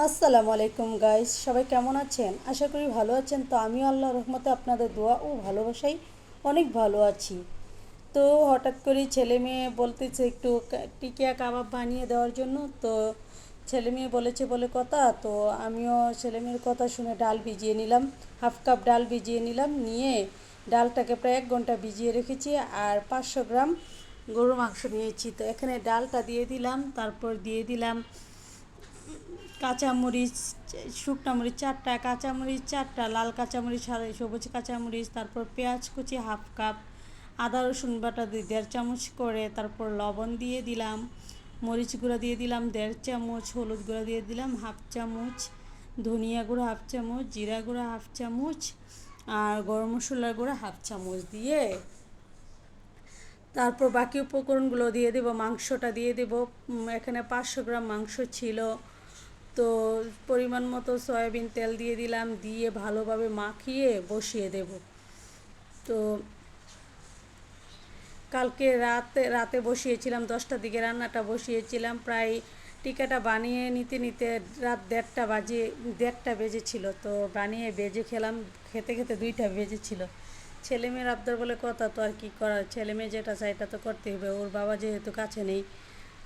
আসসালামু আলাইকুম গাইস, সবাই কেমন আছেন? আশা করি ভালো আছেন। তো আমিও আল্লাহর রহমতে আপনাদের দোয়া ও ভালোবাসাই অনেক ভালো আছি। তো হঠাৎ করে ছেলে মেয়ে বলতেছে একটু টিকিয়া কাবাব বানিয়ে দেওয়ার জন্য। তো ছেলে মেয়ে বলেছে বলে কথা, তো আমিও ছেলে মেয়ের কথা শুনে ডাল ভিজিয়ে নিলাম। হাফ কাপ ডাল ভিজিয়ে নিলাম, নিয়ে ডালটাকে প্রায় 1 ঘন্টা ভিজিয়ে রেখেছি। আর 500 গ্রাম গরুর মাংস নিয়েছি। তো এখানে ডালটা দিয়ে দিলাম, তারপর দিয়ে দিলাম কাঁচামরিচ, শুকনা মরিচ 4টা, কাঁচামরিচ 4টা, লাল কাঁচামরিচ, সবুজ কাঁচামরিচ, তারপর পেঁয়াজ কুচি হাফ কাপ, আদা রসুন বাটা 1.5 চামচ করে, তারপর লবণ দিয়ে দিলাম, মরিচ গুঁড়া দিয়ে দিলাম 1.5 চামচ, হলুদ গুঁড়া দিয়ে দিলাম হাফ চামচ, ধনিয়া গুঁড়া হাফ চামচ, জিরা গুঁড়া হাফ চামচ, আর গরম মশলার গুঁড়া হাফ চামচ দিয়ে তারপর বাকি উপকরণগুলো দিয়ে দেব। মাংসটা দিয়ে দেব। এখানে 500 গ্রাম মাংস ছিল। তো পরিমাণ মতো সয়াবিন তেল দিয়ে দিলাম, দিয়ে ভালোভাবে মাখিয়ে বসিয়ে দেব। তো কালকে রাতে রাতে বসিয়েছিলাম, 10টার দিকে রান্নাটা বসিয়েছিলাম। প্রায় টিকাটা বানিয়ে নিতে নিতে রাত 1:30 বেজেছিল। তো বানিয়ে বেজে খেলাম, খেতে খেতে 2টা বেজেছিল। ছেলে মেয়ের আবদার বলে কথা, তো আর কী করার, ছেলে মেয়ে যেটা চায় এটা তো করতেই হবে। ওর বাবা যেহেতু কাছে নেই,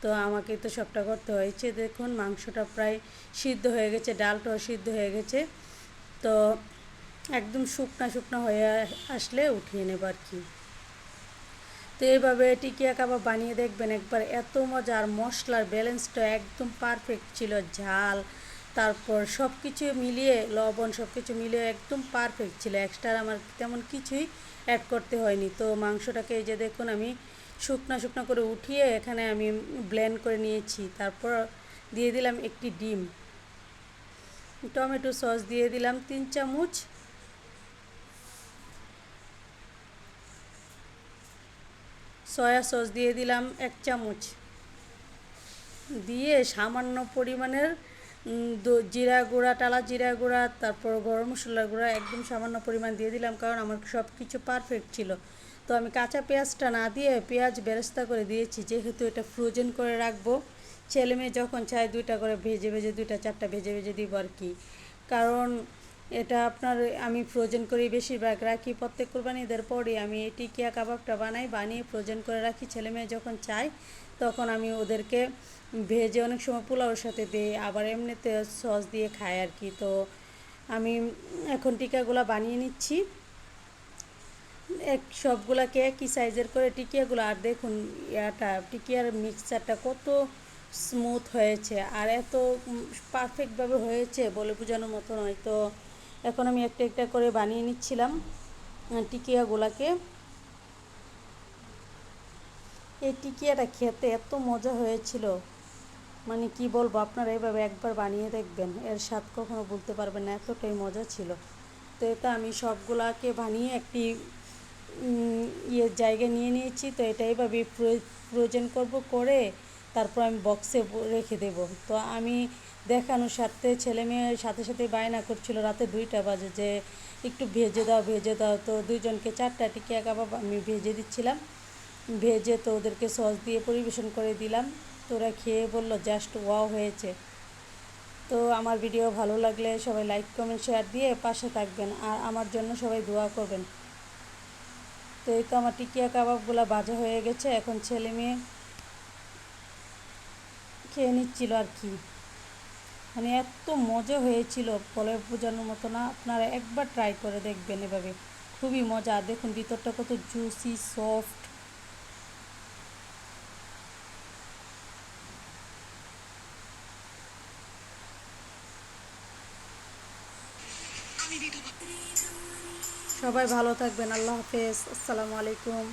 তো আমাকে তো সবটা করতে হয়েছে। দেখুন মাংসটা প্রায় সিদ্ধ হয়ে গেছে, ডালটাও সিদ্ধ হয়ে গেছে। তো একদম শুকনা শুকনো হয়ে আসলে উঠিয়ে নেব আর কি। তো এইভাবে টিকিয়া কাবাব বানিয়ে দেখবেন একবার, এত মজা। আর মশলার ব্যালেন্সটা একদম পারফেক্ট ছিল, ঝাল তারপর সব কিছু মিলিয়ে, লবণ সব কিছু মিলিয়ে একদম পারফেক্ট ছিল। এক্সট্রা আমার তেমন কিছুই অ্যাড করতে হয়নি। তো মাংসটাকে এই যে দেখুন আমি শুকনা শুকনো করে উঠিয়ে এখানে আমি ব্লেন্ড করে নিয়েছি। তারপর দিয়ে দিলাম একটি ডিম, টমেটো সস দিয়ে দিলাম 3 চামচ, সয়া সস দিয়ে দিলাম 1 চামচ, দিয়ে সামান্য পরিমাণের জিরা গুঁড়া, টালা জিরা গুঁড়া, তারপর গরম মশলার গুঁড়া একদম সামান্য পরিমাণ দিয়ে দিলাম, কারণ আমার সব কিছু পারফেক্ট ছিল। তো আমি কাঁচা পেঁয়াজটা না দিয়ে পেঁয়াজ বেরেস্তা করে দিয়েছি, যেহেতু এটা ফ্রোজেন করে রাখবো। ছেলে মেয়ে যখন চায় 2টা করে ভেজে ভেজে, 2টা 4টা ভেজে ভেজে দিব আর কি। কারণ এটা আপনার আমি ফ্রোজেন করেই বেশিরভাগ রাখি। প্রত্যেক কোরবানিদের পরে আমি এই টিকিয়া কাবাবটা বানিয়ে ফ্রোজেন করে রাখি। ছেলে মেয়ে যখন চায় তখন আমি ওদেরকে ভেজে অনেক সময় পোলাওর সাথে দিই, আবার এমনিতে সস দিয়ে খাই আর কি। তো আমি এখন টিকিয়াগুলো বানিয়ে নিচ্ছি, সবগুলাকে একই সাইজের করে টিকিয়াগুলো। আর দেখুন টিকিয়ার মিক্সচারটা কত স্মুথ হয়েছে, আর এত পারফেক্টভাবে হয়েছে বলে বোঝানোর মতো নয়। তো এখন আমি একটা একটা করে বানিয়ে নিচ্ছিলাম টিকিয়াগুলাকে। এই টিকিয়াটা খেতে এত মজা হয়েছিল, মানে কি বলবো, আপনারা এভাবে একবার বানিয়ে দেখবেন, এর স্বাদ কখনো বলতে পারবেন না, এতটাই মজা ছিল। তো এটা আমি সবগুলাকে বানিয়ে একটি জায়গায় নিয়ে নিয়েছি। তো এটা এইভাবে ফ্রোজেন করে তারপর আমি বক্সে রেখে দেব। তো আমি দেখানোর সাথে ছেলে মেয়ের সাথে সাথে বায়না করছিল, রাতে 2টা বাজে যে একটু ভেজে দাও ভেজে দাও। তো দুইজনকে 4টা টিকিয়া কাবাব আমি ভেজে দিচ্ছিলাম, ভেজে তো ওদেরকে সস দিয়ে পরিবেশন করে দিলাম। তো ওরা খেয়ে বললো জাস্ট ওয়াও হয়েছে। তো আমার ভিডিও ভালো লাগলে সবাই লাইক কমেন্ট শেয়ার দিয়ে পাশে থাকবেন, আর আমার জন্য সবাই দোয়া করবেন। তো এই তো আমার টিকিয়া কাবাবগুলো ভাজা হয়ে গেছে, এখন ছেলে মেয়ে খেয়ে নিচ্ছিল আর কি। মানে এত মজা হয়েছিল বলে বোঝানোর মতো না, আপনারা একবার ট্রাই করে দেখবেন এভাবে, খুবই মজা। দেখুন ভিতরটা কত জুসি সফট। সবাই ভালো থাকবেন, আল্লাহ হাফেজ, আসসালামু আলাইকুম।